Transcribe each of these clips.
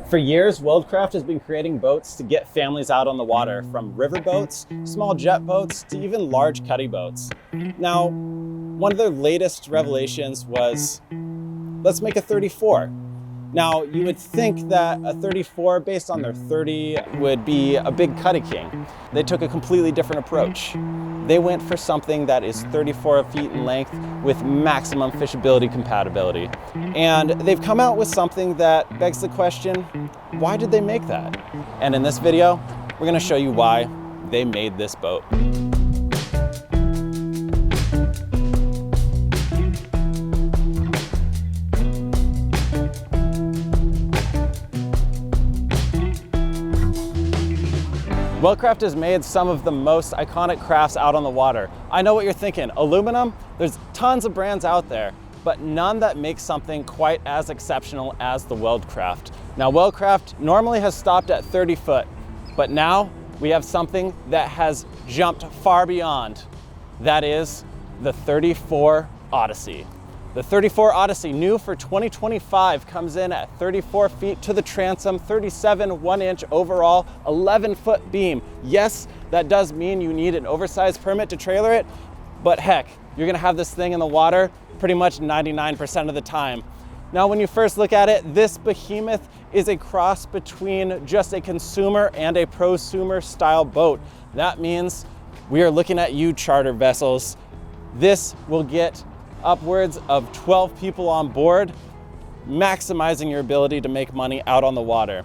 For years, Weldcraft has been creating boats to get families out on the water, from river boats, small jet boats, to even large cuddy boats. Now, one of their latest revelations was, let's make a 34. Now, you would think that a 34 based on their 30 would be a big cuddy king. They took a completely different approach. They went for something that is 34 feet in length with maximum fishability compatibility. And they've come out with something that begs the question, why did they make that? And in this video, we're gonna show you why they made this boat. Weldcraft has made some of the most iconic crafts out on the water. I know what you're thinking, aluminum? There's tons of brands out there, but none that make something quite as exceptional as the Weldcraft. Now, Weldcraft normally has stopped at 30 foot, but now we have something that has jumped far beyond. That is the 34 Odyssey. The 34 Odyssey, new for 2025, comes in at 34 feet to the transom, 37 1-inch overall, 11-foot beam. Yes, that does mean you need an oversized permit to trailer it, but heck, you're gonna have this thing in the water pretty much 99% of the time. Now, when you first look at it, this behemoth is a cross between just a consumer and a prosumer style boat. That means we are looking at you charter vessels. This will get upwards of 12 people on board, maximizing your ability to make money out on the water.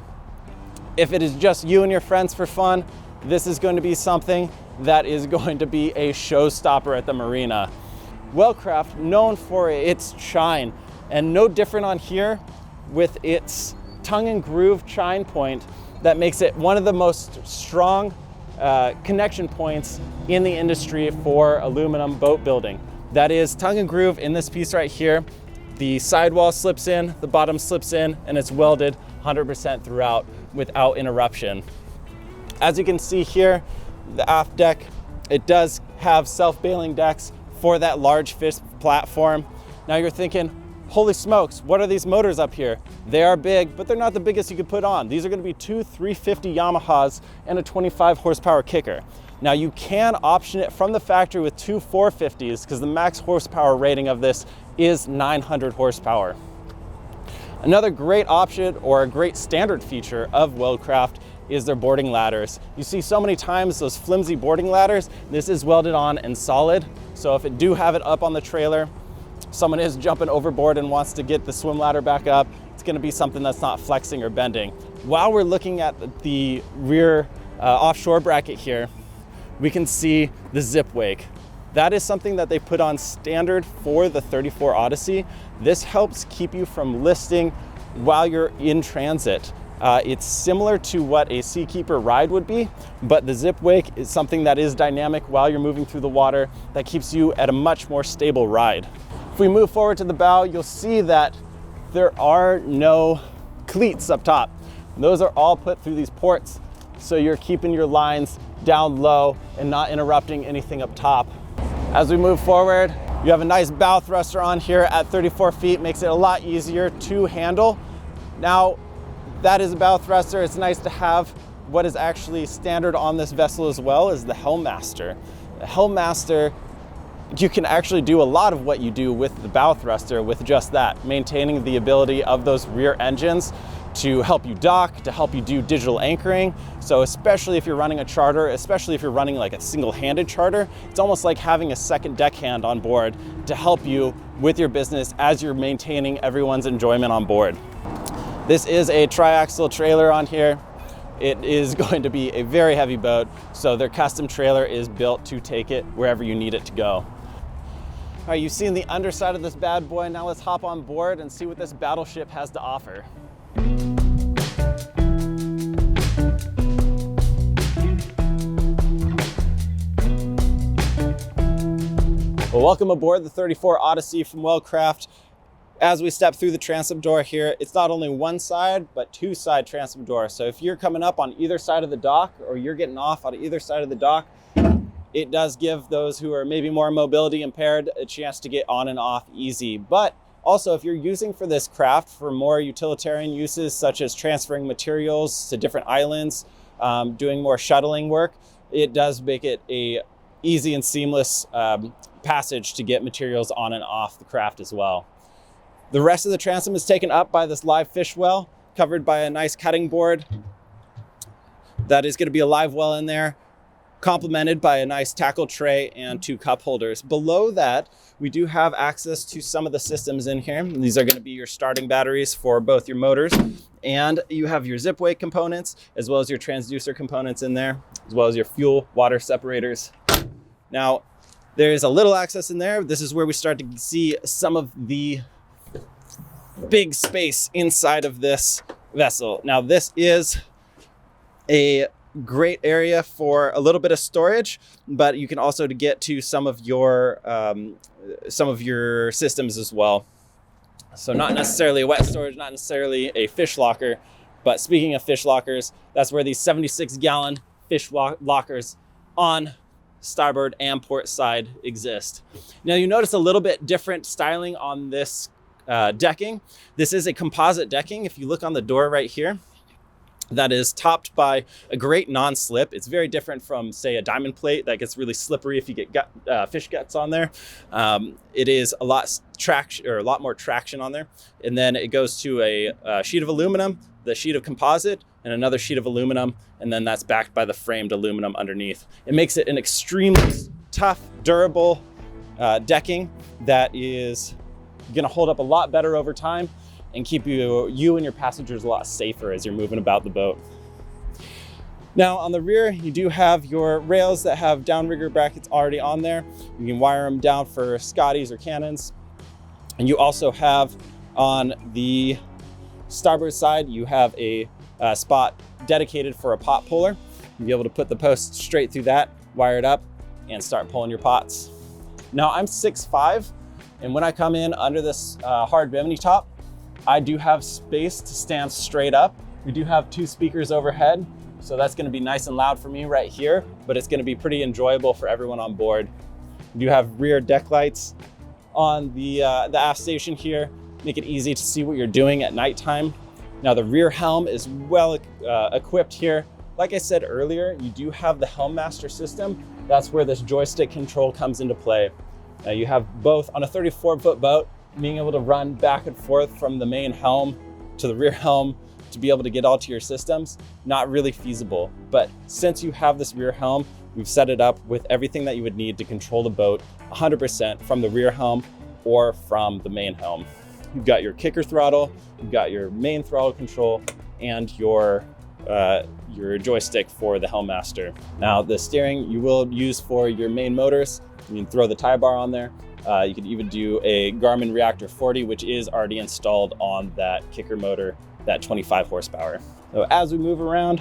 If it is just you and your friends for fun, this is going to be something that is going to be a showstopper at the marina. Weldcraft, known for its chine, and no different on here with its tongue and groove chine point that makes it one of the most strong connection points in the industry for aluminum boat building. That is tongue and groove in this piece right here. The sidewall slips in, the bottom slips in, and it's welded 100% throughout without interruption. As you can see here, the aft deck, it does have self-bailing decks for that large fish platform. Now you're thinking, holy smokes, what are these motors up here? They are big, but they're not the biggest you could put on. These are gonna be two 350 Yamahas and a 25 horsepower kicker. Now you can option it from the factory with two 450s because the max horsepower rating of this is 900 horsepower. Another great option or a great standard feature of Weldcraft is their boarding ladders. You see so many times those flimsy boarding ladders. This is welded on and solid. So if it do have it up on the trailer, someone is jumping overboard and wants to get the swim ladder back up, it's gonna be something that's not flexing or bending. While we're looking at the rear offshore bracket here, we can see the zip wake. That is something that they put on standard for the 34 Odyssey. This helps keep you from listing while you're in transit. It's similar to what a Seakeeper ride would be, but the zip wake is something that is dynamic while you're moving through the water that keeps you at a much more stable ride. If we move forward to the bow, you'll see that there are no cleats up top. Those are all put through these ports, so you're keeping your lines down low and not interrupting anything up top. As we move forward, you have a nice bow thruster on here at 34 feet, makes it a lot easier to handle. Now, that is a bow thruster. It's nice to have what is actually standard on this vessel as well is the Helm Master. The Helm Master, you can actually do a lot of what you do with the bow thruster with just that, maintaining the ability of those rear engines to help you dock, to help you do digital anchoring. So especially if you're running a charter, especially if you're running like a single-handed charter, it's almost like having a second deckhand on board to help you with your business as you're maintaining everyone's enjoyment on board. This is a triaxle trailer on here. It is going to be a very heavy boat, so their custom trailer is built to take it wherever you need it to go. All right, you've seen the underside of this bad boy. Now let's hop on board and see what this battleship has to offer. Well, welcome aboard the 34 Odyssey from Weldcraft. As we step through the transom door here, it's not only one side, but two side transom doors. So if you're coming up on either side of the dock or you're getting off on either side of the dock, it does give those who are maybe more mobility impaired a chance to get on and off easy. But Also, if you're using for this craft for more utilitarian uses, such as transferring materials to different islands, doing more shuttling work, it does make it a easy and seamless passage to get materials on and off the craft as well. The rest of the transom is taken up by this live fish well, covered by a nice cutting board. That is going to be a live well in there, complemented by a nice tackle tray and 2 cup holders. Below that, we do have access to some of the systems in here. These are going to be your starting batteries for both your motors, and you have your zip weight components, as well as your transducer components in there, as well as your fuel water separators. Now, there is a little access in there. This is where we start to see some of the big space inside of this vessel. Now, this is a great area for a little bit of storage, but you can also get to some of your systems as well. So not necessarily a wet storage, not necessarily a fish locker, but speaking of fish lockers, that's where these 76-gallon fish lockers on starboard and port side exist. Now you notice a little bit different styling on this decking. This is a composite decking. If you look on the door right here, that is topped by a great non-slip. It's very different from, say, a diamond plate that gets really slippery if you get fish guts on there. It is a lot more traction on there. And then it goes to a sheet of aluminum, the sheet of composite, and another sheet of aluminum, and then that's backed by the framed aluminum underneath. It makes it an extremely tough, durable decking that is gonna hold up a lot better over time and keep you and your passengers a lot safer as you're moving about the boat. Now on the rear, you do have your rails that have downrigger brackets already on there. You can wire them down for Scotties or cannons. And you also have on the starboard side, you have a spot dedicated for a pot puller. You'll be able to put the post straight through that, wire it up, and start pulling your pots. Now I'm 6'5", and when I come in under this hard bimini top, I do have space to stand straight up. We do have 2 speakers overhead, so that's gonna be nice and loud for me right here, but it's gonna be pretty enjoyable for everyone on board. We do have rear deck lights on the aft station here, make it easy to see what you're doing at nighttime. Now the rear helm is well equipped here. Like I said earlier, you do have the Helm Master system. That's where this joystick control comes into play. You have both on a 34-foot boat, being able to run back and forth from the main helm to the rear helm to be able to get all to your systems, not really feasible. But since you have this rear helm, we've set it up with everything that you would need to control the boat 100% from the rear helm or from the main helm. You've got your kicker throttle, you've got your main throttle control, and your joystick for the Helm Master. Now the steering you will use for your main motors. You can throw the tie bar on there. You can even do a Garmin Reactor 40, which is already installed on that kicker motor, that 25 horsepower. So as we move around,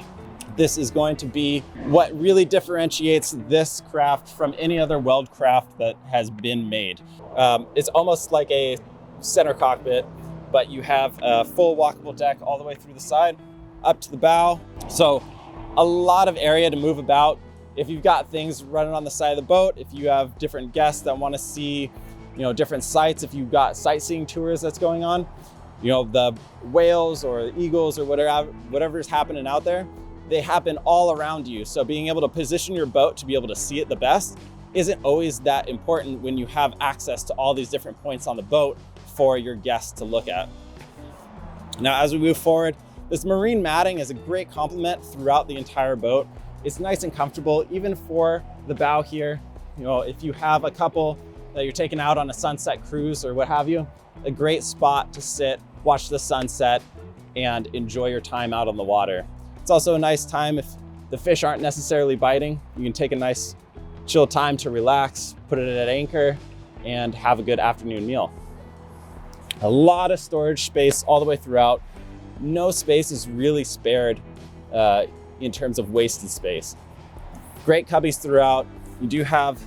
this is going to be what really differentiates this craft from any other Weldcraft that has been made. It's almost like a center cockpit, but you have a full walkable deck all the way through the side, up to the bow. So a lot of area to move about. If you've got things running on the side of the boat, if you have different guests that want to see, different sights, if you've got sightseeing tours that's going on, the whales or the eagles or whatever's happening out there, they happen all around you. So being able to position your boat to be able to see it the best isn't always that important when you have access to all these different points on the boat for your guests to look at. Now, as we move forward, this marine matting is a great complement throughout the entire boat. It's nice and comfortable, even for the bow here. If you have a couple that you're taking out on a sunset cruise or what have you, a great spot to sit, watch the sunset, and enjoy your time out on the water. It's also a nice time if the fish aren't necessarily biting. You can take a nice chill time to relax, put it at anchor, and have a good afternoon meal. A lot of storage space all the way throughout. No space is really spared in terms of wasted space. Great cubbies throughout. You do have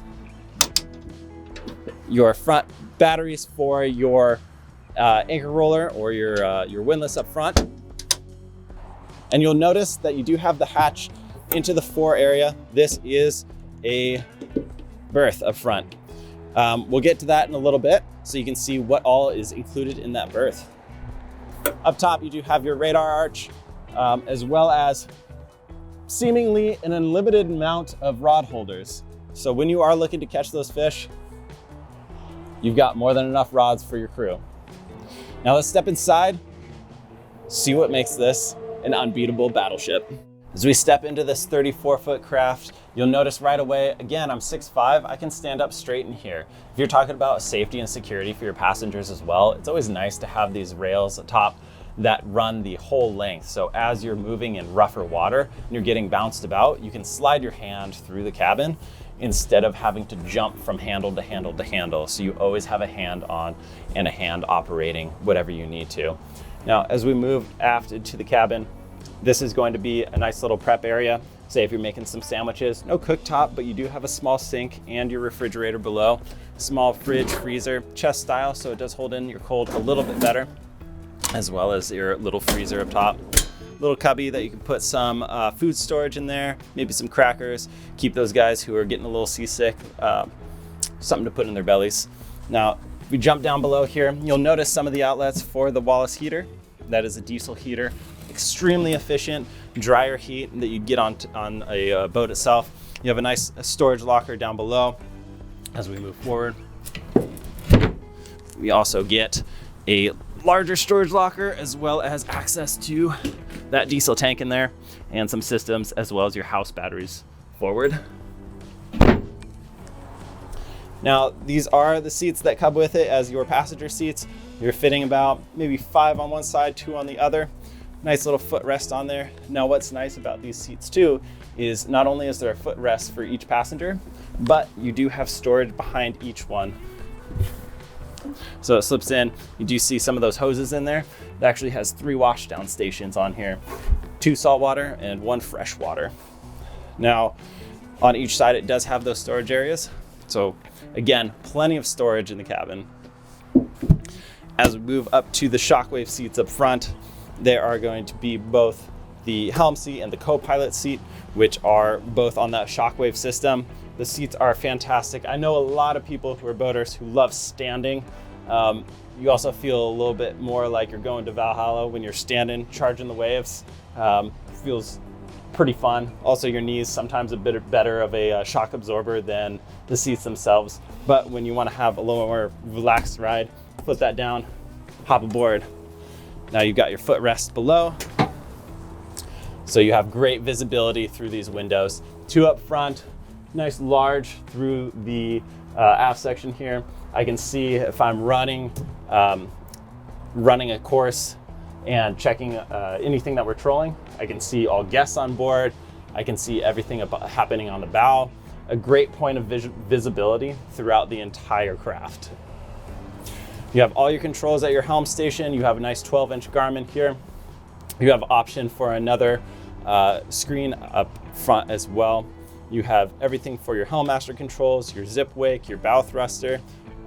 your front batteries for your anchor roller or your windlass up front. And you'll notice that you do have the hatch into the fore area. This is a berth up front. We'll get to that in a little bit, so you can see what all is included in that berth. Up top, you do have your radar arch, as well as seemingly an unlimited amount of rod holders. So when you are looking to catch those fish, you've got more than enough rods for your crew. Now let's step inside, see what makes this an unbeatable battleship. As we step into this 34-foot craft, you'll notice right away, again, I'm 6'5", I can stand up straight in here. If you're talking about safety and security for your passengers as well, it's always nice to have these rails atop that run the whole length. So as you're moving in rougher water and you're getting bounced about, you can slide your hand through the cabin instead of having to jump from handle to handle to handle. So you always have a hand on and a hand operating whatever you need to. Now, as we move aft into the cabin, this is going to be a nice little prep area. Say if you're making some sandwiches, no cooktop, but you do have a small sink and your refrigerator below. Small fridge, freezer, chest style, so it does hold in your cold a little bit better, as well as your little freezer up top. Little cubby that you can put some food storage in there, maybe some crackers, keep those guys who are getting a little seasick, something to put in their bellies. Now, if we jump down below here, you'll notice some of the outlets for the Wallace heater. That is a diesel heater. Extremely efficient, drier heat that you get on a boat itself. You have a nice storage locker down below. As we move forward, we also get a larger storage locker, as well as access to that diesel tank in there and some systems, as well as your house batteries forward. Now, these are the seats that come with it as your passenger seats. You're fitting about maybe 5 on one side, 2 on the other. Nice little footrest on there. Now, what's nice about these seats too is not only is there a footrest for each passenger, but you do have storage behind each one. So it slips in. You do see some of those hoses in there. It actually has 3 washdown stations on here, 2 saltwater and 1 freshwater. Now, on each side, it does have those storage areas. So again, plenty of storage in the cabin. As we move up to the Shockwave seats up front, there are going to be both the helm seat and the co-pilot seat, which are both on that Shockwave system. The seats are fantastic. I know a lot of people who are boaters who love standing. You also feel a little bit more like you're going to Valhalla when you're standing, charging the waves. Feels pretty fun. Also, your knees sometimes a bit better of a shock absorber than the seats themselves. But when you want to have a little more relaxed ride, flip that down, hop aboard. Now you've got your footrest below. So you have great visibility through these windows. 2 up front, nice large through the aft section here. I can see if I'm running a course and checking anything that we're trolling. I can see all guests on board. I can see everything happening on the bow. A great point of visibility throughout the entire craft. You have all your controls at your helm station. You have a nice 12-inch Garmin here. You have option for another screen up front as well. You have everything for your Helm Master controls, your zip wake, your bow thruster,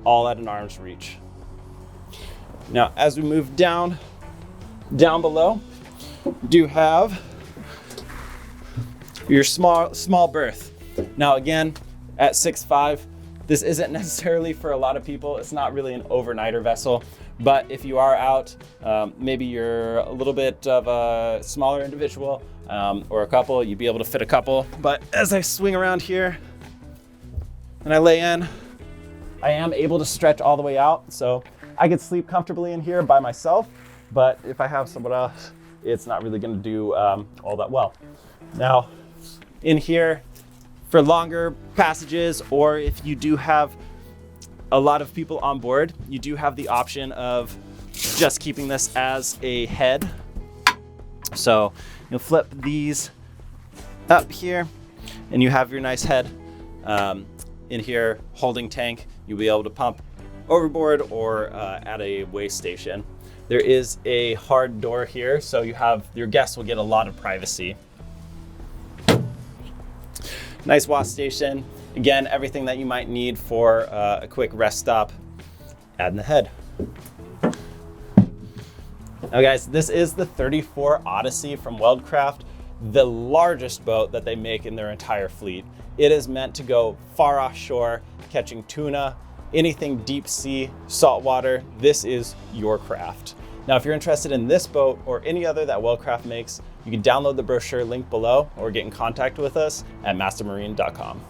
all at an arm's reach. Now, as we move down below, you do have your small berth. Now, again, at 6'5", this isn't necessarily for a lot of people. It's not really an overnighter vessel, but if you are out, maybe you're a little bit of a smaller individual or a couple, you'd be able to fit a couple. But as I swing around here and I lay in, I am able to stretch all the way out. So I could sleep comfortably in here by myself, but if I have someone else, it's not really gonna do all that well. Now, in here, for longer passages, or if you do have a lot of people on board, you do have the option of just keeping this as a head. So you'll flip these up here and you have your nice head in here, holding tank. You'll be able to pump overboard or at a weigh station. There is a hard door here, so your guests will get a lot of privacy. Nice wash station. Again, everything that you might need for a quick rest stop, add in the head. Now guys, this is the 34 Odyssey from Weldcraft, the largest boat that they make in their entire fleet. It is meant to go far offshore, catching tuna, anything deep sea, saltwater, this is your craft. Now, if you're interested in this boat or any other that Weldcraft makes, you can download the brochure link below or get in contact with us at mastermarine.com.